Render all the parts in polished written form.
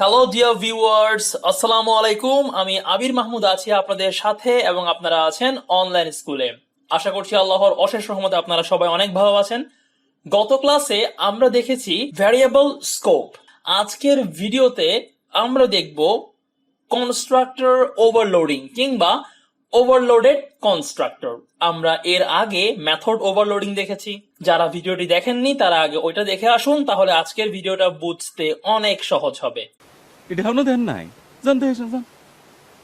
Hello dear viewers, আসসালামু আলাইকুম। আমি আবির মাহমুদ আছি আপনাদের সাথে এবং আপনারা আছেন অনলাইন স্কুলে। আশা করছি আল্লাহর অশেষ রহমতে আপনারা সবাই অনেক ভালো আছেন। গত ক্লাসে আমরা দেখেছি ভ্যারিয়েবল স্কোপ। আজকের ভিডিওতে আমরা দেখব কনস্ট্রাক্টর ওভারলোডিং কিংবা ওভারলোডেড কনস্ট্রাক্টর। আমরা এর আগে মেথড ওভারলোডিং দেখেছি। যারা ভিডিওটি দেখেননি তারা আগে ওইটা দেখে আসুন, তাহলে আজকের ভিডিওটা বুঝতে অনেক সহজ হবে।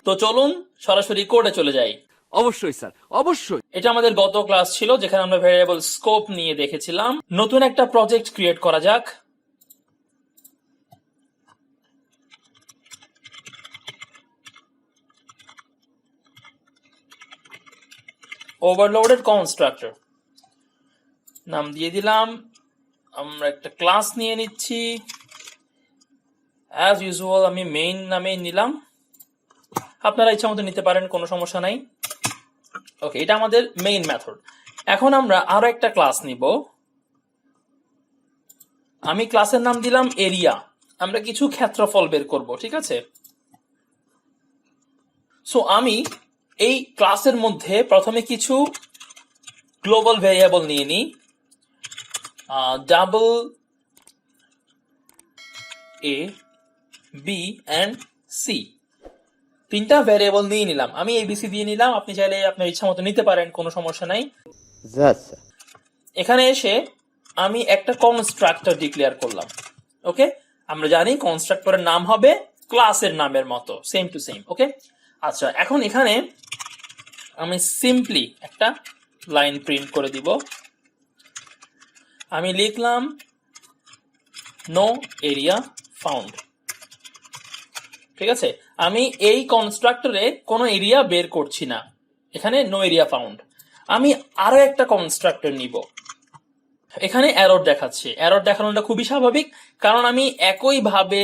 তো চলুন সরাসরি কোডে চলে যাই। অবশ্যই স্যার, অবশ্যই। এটা আমাদের গত ক্লাস ছিল যেখানে আমরা ভ্যারিয়েবল স্কোপ নিয়ে দেখেছিলাম। নতুন একটা প্রজেক্ট ক্রিয়েট করা যাক। ওভারলোডেড কনস্ট্রাক্টর নাম দিয়ে দিলাম। আমরা একটা ক্লাস নিয়ে নিচ্ছি। অ্যাজ ইউজুয়াল আমি মেইন নামে নিলাম, আপনারা ইচ্ছা মতো নিতে পারেন, কোনো সমস্যা নাই। ওকে, এটা আমাদের মেইন মেথড। এখন আমরা আরো একটা ক্লাস নিব। আমি ক্লাসের নাম দিলাম এরিয়া। আমরা কিছু ক্ষেত্রফল বের করব, ঠিক আছে? সো আমি এই ক্লাসের মধ্যে প্রথমে কিছু গ্লোবাল ভেরিয়েবল নিয়ে নিই। Double A B and C, তিনটা ভেরিয়েবল নিয়ে নিলাম। আমি এবিসি দিয়ে নিলাম, আপনি চাইলে আপনার ইচ্ছা মতো নিতে পারেন, কোনো সমস্যা নাই। এখানে এসে আমি একটা কনস্ট্রাক্টর ডিক্লেয়ার করলাম। ওকে, আমরা জানি কনস্ট্রাক্টরের নাম হবে ক্লাসের নামের মতো, সেম টু সেম। ওকে, আচ্ছা, এখন এখানে আমি সিম্পলি একটা লাইন প্রিন্ট করে দিব। আমি লিখলাম নো এরিয়া ফাউন্ড। ঠিক আছে, আমি এই কনস্ট্রাক্টরে কোনো এরিয়া বের করছি না, এখানে নো এরিয়া ফাউন্ড। আমি আরো একটা কনস্ট্রাক্টর নিব, এখানে এরর দেখাচ্ছে। এরর দেখানোটা খুবই স্বাভাবিক, কারণ আমি একই ভাবে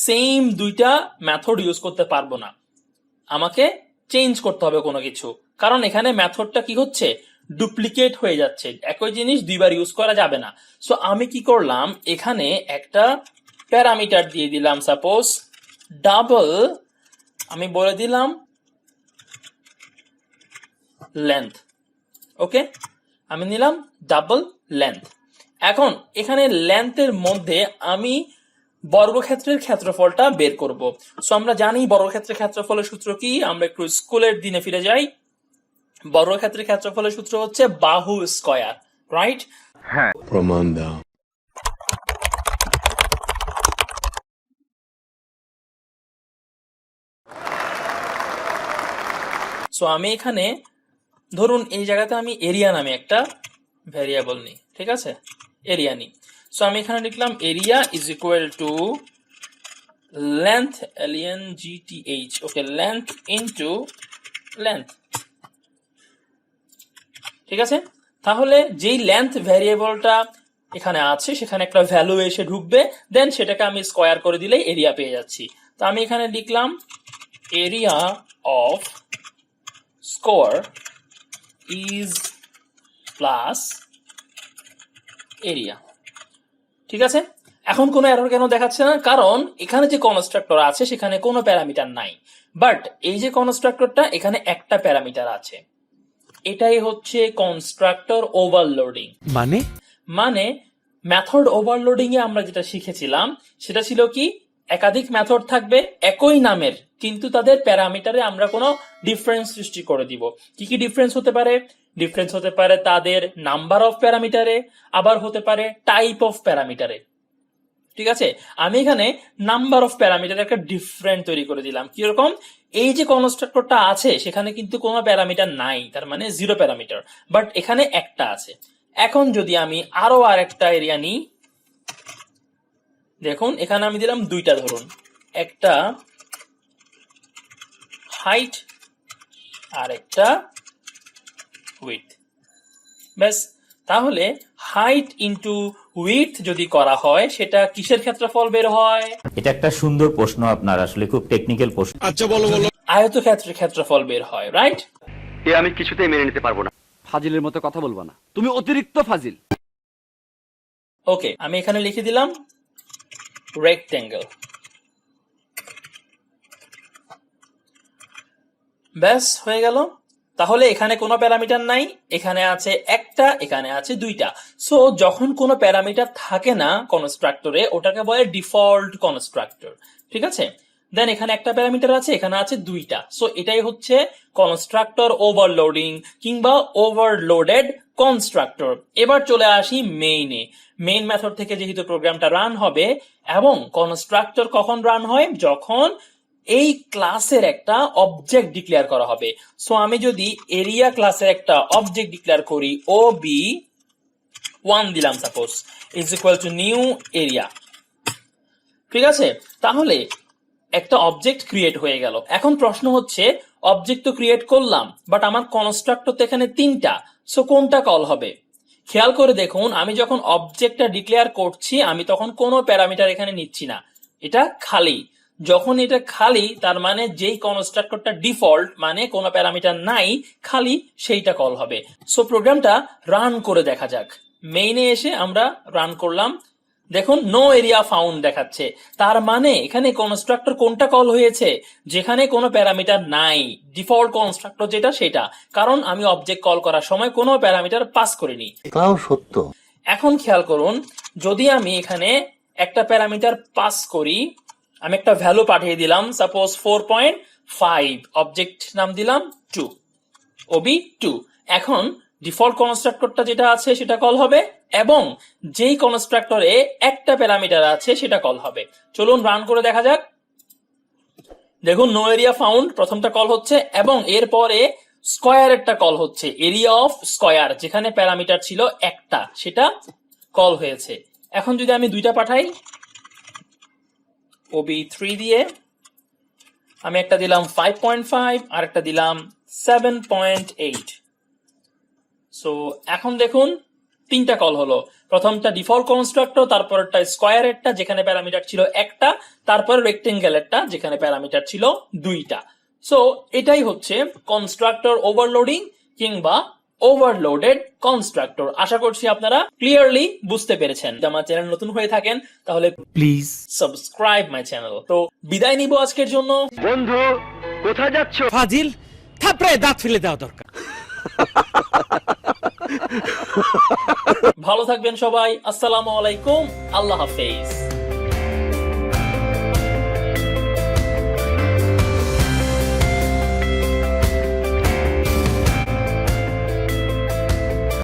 সেম দুইটা মেথড ইউজ করতে পারবো না, আমাকে চেঞ্জ করতে হবে কোনো কিছু, কারণ এখানে মেথডটা কি হচ্ছে, ডুপ্লিকেট হয়ে যাচ্ছে। একই জিনিস দুইবার ইউজ করা যাবে না। সো আমি কি করলাম, এখানে একটা প্যারামিটার দিয়ে দিলাম, সাপোজ ডাবল, আমি বলে দিলাম লেন্থ। ওকে, আমি নিলাম ডাবল লেন্থ। এখন এখানে লেন্থের মধ্যে আমি বর্গক্ষেত্রের ক্ষেত্রফলটা বের করব। সো আমরা জানি বর্গক্ষেত্রের ক্ষেত্রফলের সূত্র কি, আমরা একটু স্কুলের দিনে ফিরে যাই। বর্গক্ষেত্রের ক্ষেত্রফলের সূত্র হচ্ছে বাহু স্কয়ার, রাইট? হ্যাঁ, প্রমাণ দাও। সো আমি এখানে ধরুন এই জায়গাতে আমি এরিয়া নামে একটা ভ্যারিয়েবল নিই, ঠিক আছে? এরিয়া নিই। সো আমি এখানে লিখলাম area is equal to length, LENGTH, okay, length into length. ঠিক আছে, তাহলে যেই লেন্থ ভ্যারিয়েবলটা এখানে আছে সেখানে একটা ভ্যালু এসে ঢুকবে, দেন সেটাকে আমি স্কয়ার করে দিলে এরিয়া পেয়ে যাচ্ছি। তো আমি এখানে লিখলাম area of square is plus area. ঠিক আছে, এখন কোনো এরর কেন দেখাচ্ছে না? কারণ এখানে যে কনস্ট্রাক্টর আছে সেখানে কোনো প্যারামিটার নাই, বাট এই যে কনস্ট্রাক্টরটা এখানে একটা প্যারামিটার আছে। এটাই হচ্ছে কনস্ট্রাক্টর ওভারলোডিং। মানে মেথড ওভারলোডিং এ আমরা যেটা শিখেছিলাম সেটা ছিল কি, একাধিক মেথড থাকবে একই নামের, কিন্তু তাদের প্যারামিটারে আমরা কোনো ডিফারেন্স সৃষ্টি করে দিব। কি কি ডিফারেন্স হতে পারে? ডিফারেন্স হতে পারে তাদের নাম্বার অফ প্যারামিটারে, আবার হতে পারে টাইপ অফ প্যারামিটারে। ঠিক আছে, আমি এখানে নাম্বার অফ প্যারামিটার একটা ডিফারেন্ট তৈরি করে দিলাম। কিরকম? এই যে কনস্ট্রাক্টরটা আছে সেখানে কিন্তু কোনো প্যারামিটার নাই, তার মানে 0 প্যারামিটার, বাট এখানে একটা আছে। এখন যদি আমি আরো আরেকটা এরিয়া নিই, দেখুন এখানে আমি দিলাম দুইটা, ধরুন একটা হাইট আর একটা উইডথ। ব্যাস, তাহলে হাইট ইনটু উইডথ যদি করা হয় সেটা কিসের ক্ষেত্রফল বের হয়? এটা একটা সুন্দর প্রশ্ন আপনার, আসলে খুব টেকনিক্যাল প্রশ্ন। আচ্ছা বলো। আয়তক্ষেত্রের ক্ষেত্রফল বের হয়, রাইট? এ আমি কিছুতেই মেনে নিতে পারবো না। ফাজিলের মতো কথা বলবা না, তুমি অতিরিক্ত ফাজিল। ওকে, আমি এখানে লিখে দিলাম রেক্টেঙ্গেল। ব্যাস হয়ে গেল। তাহলে এখানে কোনো প্যারামিটার নাই, এখানে আছে একটা, এখানে আছে দুইটা। সো যখন কোনো প্যারামিটার থাকে না কনস্ট্রাক্টরে, ওটাকে বলে ডিফল্ট কনস্ট্রাক্টর। ঠিক আছে, দেন এখানে একটা প্যারামিটার আছে, এখানে আছে দুইটা। সো এটাই হচ্ছে কনস্ট্রাক্টর ওভারলোডিং কিংবা ওভারলোডেড কনস্ট্রাক্টর। এবার চলে আসি মেইনে। মেইন মেথড থেকে যেহেতু প্রোগ্রামটা রান হবে, এবং কনস্ট্রাক্টর কখন রান হয়, যখন এই ক্লাসের একটা অবজেক্ট ডিক্লেয়ার করা হবে। সো আমি যদি এরিয়া ক্লাসের একটা অবজেক্ট ডিক্লেয়ার করি, OB1 দিলাম suppose, is equal to new area. ঠিক আছে, তাহলে একটা অবজেক্ট ক্রিয়েট হয়ে গেল। এখন প্রশ্ন হচ্ছে, অবজেক্ট তো ক্রিয়েট করলাম, বাট আমার কনস্ট্রাক্টর তো এখানে তিনটা, সো কোনটা কল হবে? খেয়াল করে দেখুন, আমি যখন অবজেক্টটা ডিক্লেয়ার করছি, আমি তখন কোনো প্যারামিটার এখানে নিচ্ছি না, এটা খালি। যখন এটা খালি, তার মানে যেই কনস্ট্রাক্টরটা ডিফল্ট, মানে কোনো প্যারামিটার নাই, খালি, সেইটা কল হবে। সো প্রোগ্রামটা রান করে দেখা যাক। মেইনে এসে আমরা রান করলাম, দেখুন নো এরিয়া ফাউন্ড দেখাচ্ছে। তার মানে এখানে কনস্ট্রাক্টর কোনটা কল হয়েছে? যেখানে কোনো প্যারামিটার নাই, ডিফল্ট কনস্ট্রাক্টর যেটা সেটা, কারণ আমি অবজেক্ট কল করার সময় কোনো প্যারামিটার পাস করিনি। তাও সত্য। এখন খেয়াল করুন, যদি আমি এখানে একটা প্যারামিটার পাস করি, আমি একটা ভ্যালু পাঠিয়ে দিলাম, সাপোজ 4.5, অবজেক্ট নাম দিলাম 2, OB2। এখন ডিফল্ট কনস্ট্রাক্টরটা যেটা আছে সেটা কল হবে, এবং যেই কনস্ট্রাক্টরে একটা প্যারামিটার আছে সেটা কল হবে। চলুন রান করে দেখা যাক। দেখুন নো এরিয়া ফাউন্ড প্রথমটা কল হচ্ছে, এবং এরপরে স্কয়ার একটা কল হচ্ছে, এরিয়া অফ স্কয়ার, যেখানে প্যারামিটার ছিল একটা, সেটা কল হয়েছে। এখন যদি আমি দুইটা পাঠাই, OB3 দিয়ে, আমি একটা দিলাম 5.5 আর একটা দিলাম 7.8। সো এখন দেখুন তিনটা কল হলো। প্রথমটা ডিফল্ট কনস্ট্রাক্টর, তারপরটা স্কয়ারেরটা যেখানে প্যারামিটার ছিল একটা, তারপর রেক্টেঙ্গেলেরটা যেখানে প্যারামিটার ছিল দুইটা। সো এটাই হচ্ছে কনস্ট্রাক্টর ওভারলোডিং কিংবা ওভারলোডেড কনস্ট্রাক্টর। আশা করছি আপনারা ক্লিয়ারলি বুঝতে পেরেছেন। যদি আমার চ্যানেল নতুন হয়ে থাকেন তাহলে প্লিজ সাবস্ক্রাইব মাই চ্যানেল। তো বিদায় নিব আজকের জন্য। বন্ধু কোথায় যাচ্ছ? ফাজিল থাপড়ে দাঁত ফেলে দেওয়া দরকার। ভালো থাকবেন সবাই। আসসালামু আলাইকুম, আল্লাহ হাফেজ।